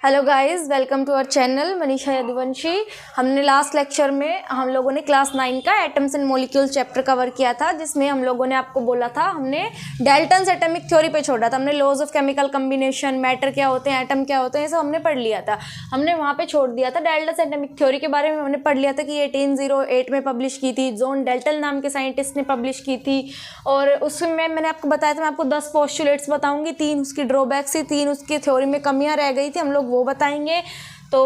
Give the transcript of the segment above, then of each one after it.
Hello guys, welcome to our channel Manisha Yaduvanshi. हमने last lecture में हम लोगों ने क्लास 9 का atoms and molecules chapter cover किया था, जिसमें हम लोगों ने आपको बोला था, हमने डाल्टन्स एटॉमिक थ्योरी पे छोड़ा था। हमने laws of chemical combination, matter क्या होते हैं, एटम क्या होते हैं, ये सब हमने पढ़ लिया था। हमने वहाँ पे छोड़ दिया था डाल्टन्स एटॉमिक थ्योरी के बारे में। हमने पढ़ लिया था कि 1808 में पब्लिश की थी, जॉन डाल्टन नाम के साइंटिस्ट ने पब्लिश की थी। और उसमें मैंने आपको बताया था, मैं आपको 10 पोस्टुलेट्स बताऊँगी, 3 उसकी ड्रॉबैक्स थी, 3 उसकी थ्योरी में कमियाँ रह गई थी, हम लोग वो बताएंगे। तो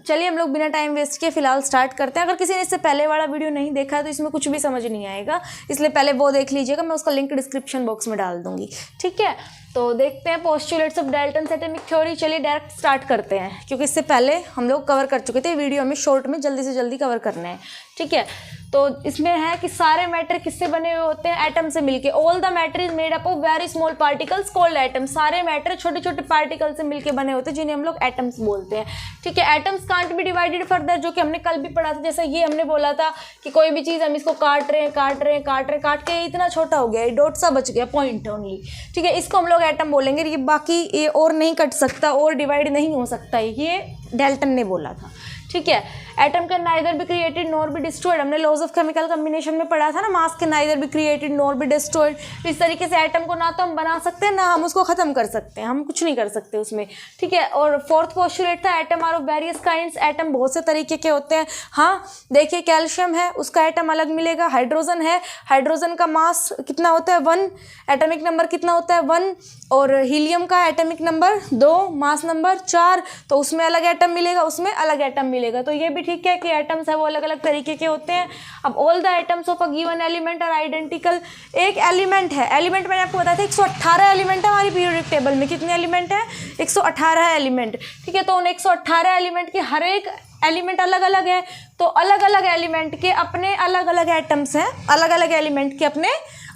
चलिए हम लोग बिना टाइम वेस्ट किए फिलहाल स्टार्ट करते हैं। अगर किसी ने इससे पहले वाला वीडियो नहीं देखा है तो इसमें कुछ भी समझ नहीं आएगा, इसलिए पहले वो देख लीजिएगा, मैं उसका लिंक डिस्क्रिप्शन बॉक्स में डाल दूंगी। ठीक है, तो देखते हैं postulates of Dalton's atomic theory. चलिए डायरेक्ट स्टार्ट करते हैं, क्योंकि इससे पहले हम लोग कवर कर चुके थे, वीडियो में शॉर्ट में जल्दी से जल्दी कवर करना है। ठीक है, तो इसमें है कि सारे मैटर किससे बने हुए होते हैं, एटम से मिलके। All the matter is made up of very small particles called atom. सारे मैटर छोटे छोटे पार्टिकल से मिलके बने होते हैं, जिन्हें हम लोग एटम्स बोलते हैं। ठीक है, atoms can't be divided further, जो कि हमने कल भी पढ़ा था। जैसे ये हमने बोला था कि कोई भी चीज़ हम इसको काट रहे हैं काट के इतना छोटा हो गया, डॉट सा बच गया, पॉइंट ओनली। ठीक है, इसको हम लोग एटम बोलेंगे। ये बाकी ये और नहीं कट सकता और डिवाइड नहीं हो सकता, ये डाल्टन ने बोला था। ठीक है, atom can neither be created nor be destroyed. हमने लॉज ऑफ केमिकल कम्बिनेशन में पढ़ा था ना, मास can neither be created nor be destroyed. इस तरीके से एटम को ना तो हम बना सकते हैं, ना हम उसको खत्म कर सकते हैं, हम कुछ नहीं कर सकते उसमें। ठीक है, और फोर्थ पोस्टुलेट था, atom are of various kinds. Atom बहुत से तरीके के होते हैं। हाँ देखिए, कैल्शियम है, उसका एटम अलग मिलेगा। हाइड्रोजन है, हाइड्रोजन का मास कितना होता है 1, एटॉमिक नंबर कितना होता है 1। और हीलियम का एटॉमिक नंबर 2, मास नंबर 4, तो उसमें अलग एटम मिलेगा, उसमें अलग एटम मिलेगा। तो ये भी ठीक है कि एटम्स है वो अलग अलग तरीके के होते हैं। अब all the atoms of a given element are identical. एक एलिमेंट है, एलिमेंट मैंने आपको बताया था 118 एलिमेंट है हमारी पीरियोडिक टेबल में। कितने एलिमेंट है? 118 एलिमेंट। ठीक है, तो उन 118 एलिमेंट के हर एक एलिमेंट अलग अलग है, तो अलग अलग एलिमेंट के अपने अलग अलग एटम्स हैं, अलग अलग एलिमेंट के अपने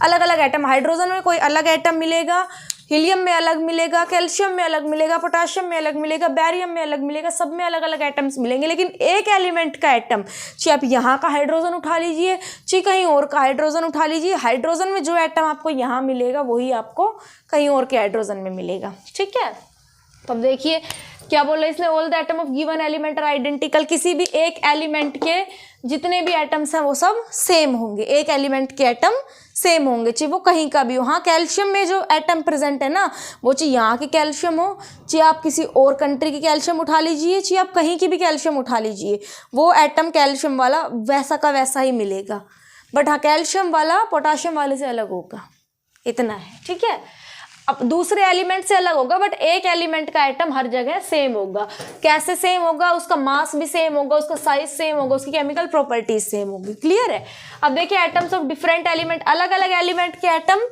अलग अलग एटम। हाइड्रोजन में कोई अलग एटम मिलेगा, हीलियम में अलग मिलेगा, कैल्शियम में अलग मिलेगा, पोटाशियम में अलग मिलेगा, बैरियम में अलग मिलेगा, सब में अलग अलग एटम्स मिलेंगे। लेकिन एक एलिमेंट का एटम, चाहे आप यहाँ का हाइड्रोजन उठा लीजिए, चाहे कहीं और का हाइड्रोजन उठा लीजिए, हाइड्रोजन में जो एटम आपको यहाँ मिलेगा वही आपको कहीं और के हाइड्रोजन में मिलेगा। ठीक है, तो अब देखिए क्या बोल रहे हैं इसने, all the atom of given element are identical. किसी भी एक एलिमेंट के जितने भी एटम्स हैं वो सब सेम होंगे, एक एलिमेंट के एटम सेम होंगे, चाहे वो कहीं का भी हो। हाँ, कैल्शियम में जो एटम प्रेजेंट है ना, वो चाहे यहाँ के कैल्शियम हो, चाहे आप किसी और कंट्री की कैल्शियम उठा लीजिए, चाहे आप कहीं की भी कैल्शियम उठा लीजिए, वो एटम कैल्शियम वाला वैसा का वैसा ही मिलेगा। बट हाँ, कैल्शियम वाला पोटाशियम वाले से अलग होगा, इतना है। ठीक है, अब दूसरे एलिमेंट से अलग होगा, बट एक एलिमेंट का एटम हर जगह सेम होगा। कैसे सेम होगा? उसका मास भी सेम होगा, उसका साइज सेम होगा, उसकी केमिकल प्रॉपर्टीज सेम होगी। क्लियर है? अब देखिए, एटम्स ऑफ डिफरेंट एलिमेंट, अलग अलग एलिमेंट के एटम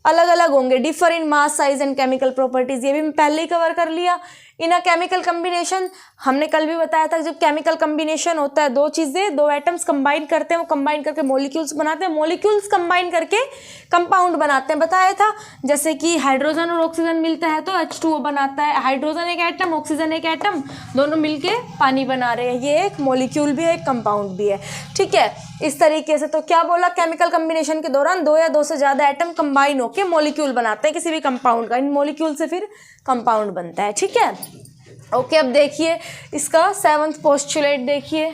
अलग अलग होंगे, differ in mass, size and chemical properties. ये भी मैं पहले ही कवर कर लिया। इन अ केमिकल कम्बिनेशन, हमने कल भी बताया था, जब केमिकल कम्बिनेशन होता है, दो चीज़ें, दो एटम्स कंबाइन करते हैं, वो कंबाइन करके मॉलिक्यूल्स बनाते हैं, मॉलिक्यूल्स कंबाइन करके कंपाउंड बनाते हैं, बताया था। जैसे कि हाइड्रोजन और ऑक्सीजन मिलता है तो H2O बनाता है। हाइड्रोजन एक एटम, ऑक्सीजन एक एटम, दोनों मिलके पानी बना रहे हैं। ये एक मॉलिक्यूल भी है, एक कंपाउंड भी है। ठीक है, इस तरीके से। तो क्या बोला, केमिकल कम्बिनेशन के दौरान दो या दो से ज़्यादा एटम कंबाइन होकर मॉलिक्यूल बनाते हैं किसी भी कंपाउंड का, इन मॉलिक्यूल से फिर कंपाउंड बनता है। ठीक है, ओके, अब देखिए इसका 7th पोस्टुलेट देखिए,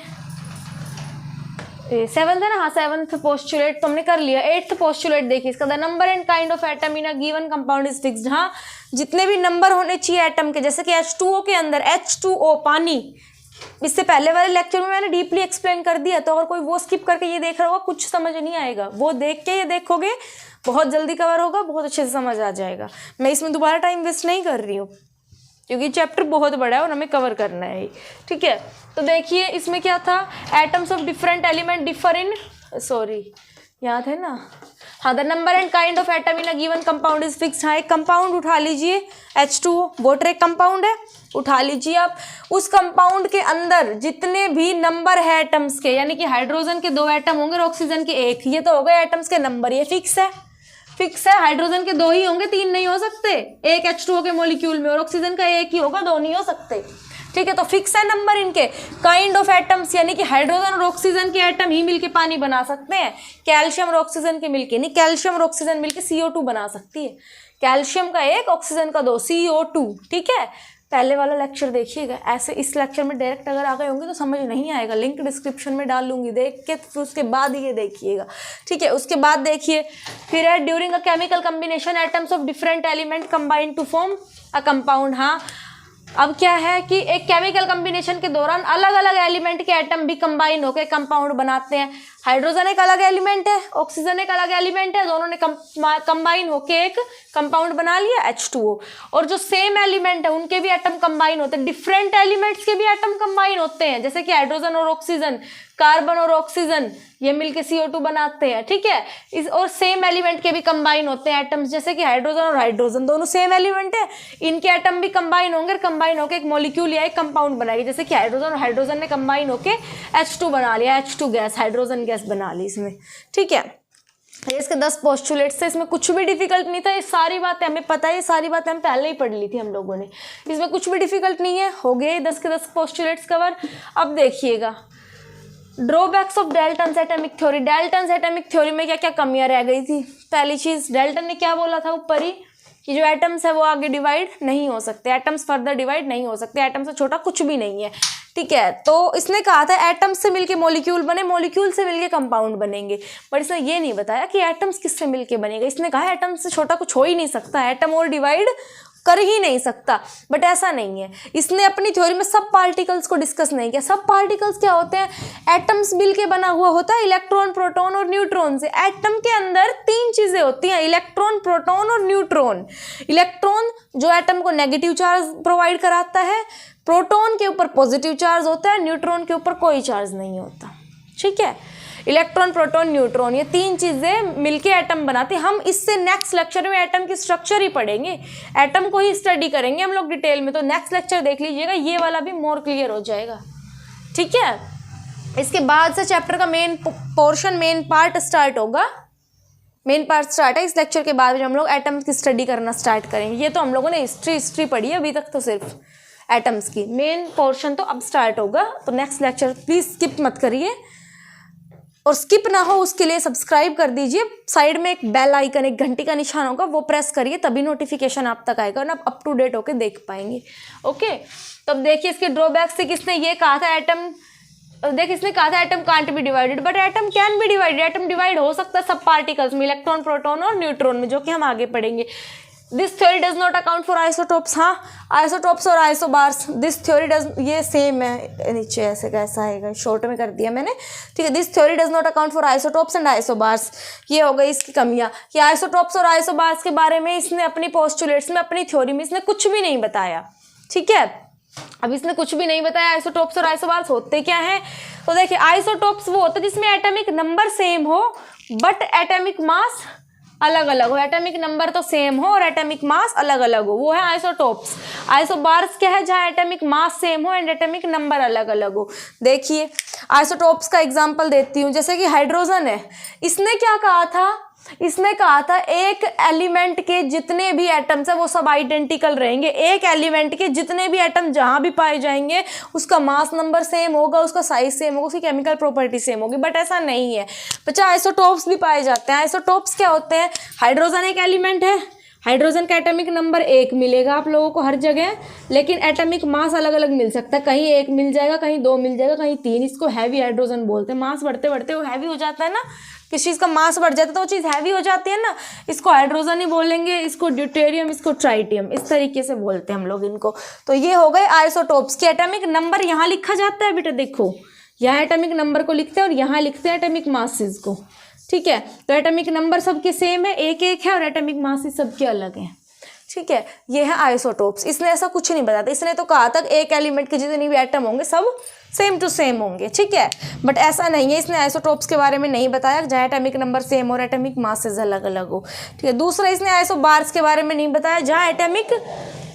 7th है ना, हाँ 7th पोस्टुलेट तो हमने कर लिया। 8th पोस्टुलेट देखिए इसका, the number and kind of atom in a given compound is fixed. हाँ, जितने भी नंबर होने चाहिए एटम के, जैसे कि H2O के अंदर H2O पानी, इससे पहले वाले लेक्चर में मैंने डीपली एक्सप्लेन कर दिया, तो अगर कोई वो स्किप करके ये देख रहा होगा कुछ समझ नहीं आएगा, वो देख के ये देखोगे बहुत जल्दी कवर होगा, बहुत अच्छे से समझ आ जाएगा। मैं इसमें दोबारा टाइम वेस्ट नहीं कर रही हूँ, क्योंकि चैप्टर बहुत बड़ा है और हमें कवर करना है। ठीक है, तो देखिए इसमें क्या था, atoms of different element differ in, sorry याद है ना, हाँ, the number and kind of atom in a given compound is fixed. हाँ, एक कंपाउंड उठा लीजिए, H2O वाटर एक कंपाउंड है, उठा लीजिए आप। उस कंपाउंड के अंदर जितने भी नंबर है एटम्स के, यानी कि हाइड्रोजन के 2 एटम होंगे और ऑक्सीजन के 1, ये तो हो गए एटम्स के नंबर, ये फिक्स है, फिक्स है। हाइड्रोजन के 2 ही होंगे, 3 नहीं हो सकते एक H2O के मॉलिक्यूल में, और ऑक्सीजन का 1 ही होगा, 2 नहीं हो सकते। ठीक है, तो फिक्स है नंबर इनके। काइंड ऑफ एटम्स, यानी कि हाइड्रोजन और ऑक्सीजन के एटम ही मिलके पानी बना सकते हैं, कैल्शियम और ऑक्सीजन के मिलके नहीं। कैल्शियम और ऑक्सीजन मिलके CO2 बना सकती है, कैल्शियम का 1, ऑक्सीजन का 2, CO2। ठीक है, पहले वाला लेक्चर देखिएगा। ऐसे इस लेक्चर में डायरेक्ट अगर आ गए होंगे तो समझ नहीं आएगा, लिंक डिस्क्रिप्शन में डाल लूँगी, देख के फिर उसके बाद ये देखिएगा, ठीक है। उसके बाद देखिए फिर है during a chemical combination atoms of different element combine to form a compound. हाँ, अब क्या है कि एक केमिकल कम्बिनेशन के दौरान अलग अलग एलिमेंट के एटम भी कंबाइन होकर कंपाउंड बनाते हैं। हाइड्रोजन एक अलग एलिमेंट है, ऑक्सीजन एक अलग एलिमेंट है, दोनों ने कंबाइन होकर एक कंपाउंड बना लिया H2O। और जो सेम एलिमेंट है उनके भी एटम कंबाइन होते हैं, डिफरेंट एलिमेंट्स के भी एटम कंबाइन होते हैं, जैसे कि हाइड्रोजन और ऑक्सीजन, कार्बन और ऑक्सीजन, ये मिलके CO2 बनाते हैं, ठीक है। इस और सेम एलिमेंट के भी कंबाइन होते हैं एटम्स, जैसे कि हाइड्रोजन और हाइड्रोजन दोनों सेम एलिमेंट है, इनके एटम भी कंबाइन होंगे, कंबाइन होकर एक मॉलिक्यूल या एक कंपाउंड बनाएगी, जैसे कि हाइड्रोजन और हाइड्रोजन ने कंबाइन होकर H2 बना लिया, H2 गैस, हाइड्रोजन गैस बना ली इसमें, ठीक है। ये इसके 10 पोस्टुलेट्स थे, इसमें कुछ भी डिफिकल्ट नहीं था, ये सारी बातें हमें पता है, ये सारी बातें हम पहले ही पढ़ ली थी हम लोगों ने, इसमें कुछ भी डिफिकल्ट नहीं है। हो गए 10 के 10 पोस्टुलेट्स कवर। अब देखिएगा drawbacks of Dalton's atomic theory. Dalton's atomic theory में क्या क्या कमियां रह गई थी। पहली चीज, डाल्टन ने क्या बोला था ऊपर ही कि जो एटम्स है वो आगे डिवाइड नहीं हो सकते, एटम्स फर्दर डिवाइड नहीं हो सकते, एटम से छोटा कुछ भी नहीं है, ठीक है। तो इसने कहा था एटम्स से मिलके मॉलिक्यूल बने, मॉलिक्यूल से मिलके कंपाउंड बनेंगे, पर इसने ये नहीं बताया कि एटम्स किससे मिलके बनेगा। इसने कहा एटम्स से छोटा कुछ हो ही नहीं सकता, एटम और डिवाइड कर ही नहीं सकता, बट ऐसा नहीं है। इसने अपनी थ्योरी में सब पार्टिकल्स को डिस्कस नहीं किया। सब पार्टिकल्स क्या होते हैं, एटम्स मिलके बना हुआ होता है इलेक्ट्रॉन, प्रोटॉन और न्यूट्रॉन से। एटम के अंदर 3 चीजें होती हैं, इलेक्ट्रॉन, प्रोटॉन और न्यूट्रॉन। इलेक्ट्रॉन जो एटम को नेगेटिव चार्ज प्रोवाइड कराता है, प्रोटॉन के ऊपर पॉजिटिव चार्ज होता है, न्यूट्रॉन के ऊपर कोई चार्ज नहीं होता, ठीक है। इलेक्ट्रॉन, प्रोटॉन, न्यूट्रॉन, ये 3 चीजें मिलके एटम बनाती हैं। हम इससे नेक्स्ट लेक्चर में एटम की स्ट्रक्चर ही पढ़ेंगे, एटम को ही स्टडी करेंगे हम लोग डिटेल में, तो नेक्स्ट लेक्चर देख लीजिएगा, ये वाला भी मोर क्लियर हो जाएगा, ठीक है। इसके बाद से चैप्टर का main portion, main part start होगा, मेन पार्ट स्टार्ट है इस लेक्चर के बाद हम लोग एटम्स की स्टडी करना स्टार्ट करेंगे। ये तो हम लोगों ने हिस्ट्री पढ़ी है अभी तक, तो सिर्फ एटम्स की मेन पोर्शन तो अब स्टार्ट होगा, तो नेक्स्ट लेक्चर प्लीज स्किप मत करिए, और स्किप ना हो उसके लिए सब्सक्राइब कर दीजिए। साइड में एक बेल आइकन, एक घंटी का निशान होगा, वो प्रेस करिए, तभी नोटिफिकेशन आप तक आएगा और आप अप टू डेट होके देख पाएंगे, ओके। तो अब देखिए इसके ड्रॉबैक से किसने ये कहा था, एटम, देखिए इसने कहा था atom can't be divided, but atom can be divided, atom divide हो सकता है सब पार्टिकल्स में, इलेक्ट्रॉन, प्रोटॉन और न्यूट्रॉन में, जो कि हम आगे पढ़ेंगे। This theory does not account for isotopes. हाँ, आइसोटोप्स और आइसोबार्स, दिस थ्योरी डज, ये सेम है, नीचे ऐसे कैसा आएगा, शॉर्ट में कर दिया मैंने, ठीक है। This theory does not account for isotopes and isobars, ये हो गई इसकी कमियां कि आइसोटोप्स और आइसोबार्स के बारे में इसने अपनी पोस्टुलेट्स में, अपनी थ्योरी में इसने कुछ भी नहीं बताया, ठीक है। अब इसने कुछ भी नहीं बताया आइसोटोप्स और आइसोबार्स होते क्या है। तो देखिए आइसोटोप्स वो होता है जिसमें एटॉमिक नंबर सेम हो बट एटॉमिक मास अलग अलग हो, एटॉमिक नंबर तो सेम हो और एटॉमिक मास अलग अलग हो, वो है आइसोटोप्स। आइसोबार्स क्या है, जहाँ एटॉमिक मास सेम हो एंड एटॉमिक नंबर अलग अलग हो। देखिए आइसोटोप्स का एग्जांपल देती हूँ, जैसे कि हाइड्रोजन है, इसने क्या कहा था, इसने कहा था एक एलिमेंट के जितने भी एटम्स है वो सब आइडेंटिकल रहेंगे, एक एलिमेंट के जितने भी एटम जहां भी पाए जाएंगे उसका मास नंबर सेम होगा, उसका साइज सेम होगा, उसकी केमिकल प्रॉपर्टी सेम होगी, बट ऐसा नहीं है बच्चा। आइसोटोप्स भी पाए जाते हैं। आइसोटोप्स क्या होते हैं, हाइड्रोजन एक एलिमेंट है, हाइड्रोजन का एटॉमिक नंबर 1 मिलेगा आप लोगों को हर जगह, लेकिन एटॉमिक मास अलग अलग मिल सकता है, कहीं 1 मिल जाएगा, कहीं 2 मिल जाएगा, कहीं 3। इसको हैवी हाइड्रोजन बोलते हैं। मास बढ़ते बढ़ते वो हैवी हो जाता है ना, किस चीज़ का मास बढ़ जाता है तो वो चीज़ हैवी हो जाती है ना, इसको हाइड्रोजन ही बोलेंगे, इसको ड्यूटेरियम, इसको ट्राइटियम, इस तरीके से बोलते हैं हम लोग इनको। तो ये हो गए आइसोटोप्स के एटॉमिक नंबर यहाँ लिखा जाता है बेटा, देखो यहाँ एटॉमिक नंबर को लिखते हैं और यहाँ लिखते हैं एटॉमिक मासेस को, ठीक है। तो एटॉमिक नंबर सबके सेम है, 1-1 है, और एटॉमिक मासेस सबके अलग हैं, ठीक है। ये है आइसोटोप्स। इसने ऐसा कुछ नहीं बताया, इसने तो कहा था एक एलिमेंट के जितने भी एटम होंगे सब सेम टू सेम होंगे, ठीक है, बट ऐसा नहीं है। इसने आइसोटोप्स के बारे में नहीं बताया जहाँ एटॉमिक नंबर सेम और एटॉमिक मासेस अलग अलग हो, ठीक है। दूसरा इसने आइसोबार्स के बारे में नहीं बताया जहाँ एटॉमिक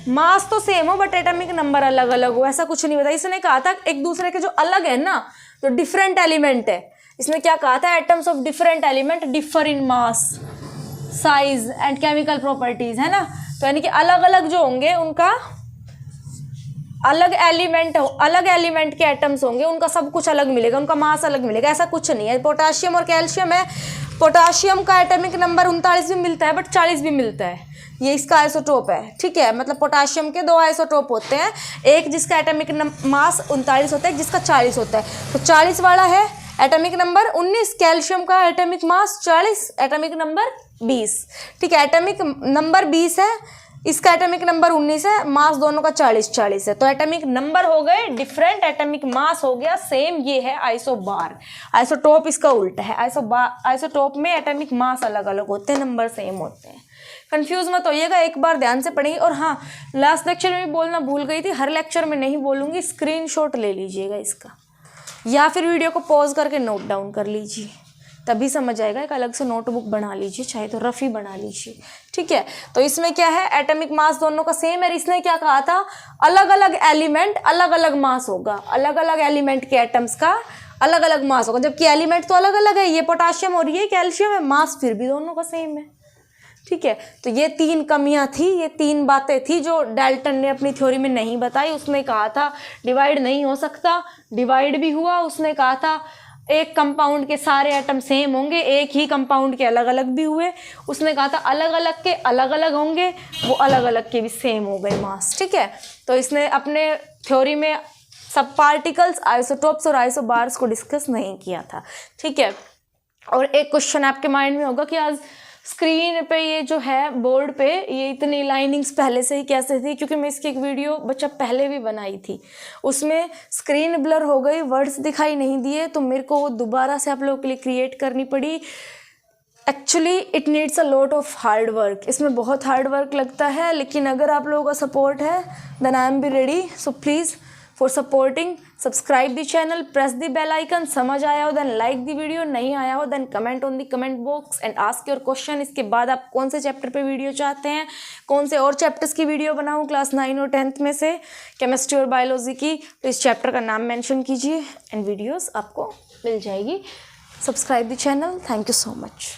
मास तो सेम हो बट एटॉमिक नंबर अलग अलग हो, ऐसा कुछ नहीं बताया। इसने कहा था एक दूसरे के जो अलग है ना, जो डिफरेंट एलिमेंट है, इसने क्या कहा था, atoms of different element differ in mass, size and chemical properties, है ना। तो यानी कि अलग अलग जो होंगे उनका अलग एलिमेंट के एटम्स होंगे, उनका सब कुछ अलग मिलेगा, उनका मास अलग मिलेगा, ऐसा कुछ नहीं है। पोटाशियम और कैल्शियम है, पोटाशियम का एटॉमिक नंबर 39 भी मिलता है बट 40 भी मिलता है, ये इसका आइसोटोप है, ठीक है। मतलब पोटाशियम के 2 आइसोटोप होते हैं, एक जिसका एटॉमिक मास 39 होता है, एक जिसका 40 होता है। तो 40 वाला है एटॉमिक नंबर 19, कैल्शियम का एटॉमिक मास 40, एटॉमिक नंबर 20, ठीक है। एटॉमिक नंबर 20 है, इसका एटॉमिक नंबर 19 है, मास दोनों का 40 है। तो एटॉमिक नंबर हो गए डिफरेंट, एटॉमिक मास हो गया सेम। ये है आइसोबार, आइसोटोप इसका उल्टा है। आइसोटोप में एटॉमिक मास अलग अलग होते हैं, नंबर सेम होते हैं। कंफ्यूज मत होइएगा, एक बार ध्यान से पढ़ेंगे। और हाँ, लास्ट लेक्चर में भी बोलना भूल गई थी, हर लेक्चर में नहीं बोलूँगी, स्क्रीनशॉट ले लीजिएगा इसका, या फिर वीडियो को पॉज करके नोट डाउन कर लीजिए, तभी समझ आएगा। एक अलग से नोटबुक बना लीजिए, चाहे तो रफ़ी बना लीजिए, ठीक है। तो इसमें क्या है, एटॉमिक मास दोनों का सेम है। इसने क्या कहा था, अलग अलग एलिमेंट अलग अलग मास होगा, अलग अलग एलिमेंट के एटम्स का अलग अलग मास होगा, जबकि एलिमेंट तो अलग अलग है, ये पोटाशियम और ये कैल्शियम है, मास फिर भी दोनों का सेम है, ठीक है। तो ये 3 कमियां थी, ये 3 बातें थी जो डाल्टन ने अपनी थ्योरी में नहीं बताई। उसने कहा था डिवाइड नहीं हो सकता, डिवाइड भी हुआ। उसने कहा था एक कंपाउंड के सारे एटम सेम होंगे, एक ही कंपाउंड के अलग अलग भी हुए। उसने कहा था अलग अलग के अलग अलग होंगे, वो अलग अलग के भी सेम हो गए मास, ठीक है। तो इसने अपने थ्योरी में सब पार्टिकल्स, आइसोटोप्स और आइसोबार्स को डिस्कस नहीं किया था, ठीक है। और एक क्वेश्चन आपके माइंड में होगा कि आज स्क्रीन पे ये जो है बोर्ड पे ये इतनी लाइनिंग्स पहले से ही कैसे थी, क्योंकि मैं इसकी एक वीडियो बच्चा पहले भी बनाई थी, उसमें स्क्रीन ब्लर हो गई, वर्ड्स दिखाई नहीं दिए, तो मेरे को दोबारा से आप लोगों के लिए क्रिएट करनी पड़ी। Actually it needs a lot of hard work, इसमें बहुत हार्ड वर्क लगता है, लेकिन अगर आप लोगों का सपोर्ट है then I am be ready. So please for supporting subscribe the channel, press the bell icon. समझ आया हो देन लाइक द वीडियो, नहीं आया हो then comment on the comment box and ask your question. इसके बाद आप कौन से चैप्टर पे वीडियो चाहते हैं, कौन से और चैप्टर्स की वीडियो बनाऊं क्लास 9 और 10th में से, केमिस्ट्री और बायोलॉजी की, तो इस चैप्टर का नाम मेंशन कीजिए एंड वीडियोस आपको मिल जाएगी। Subscribe the channel, thank you so much.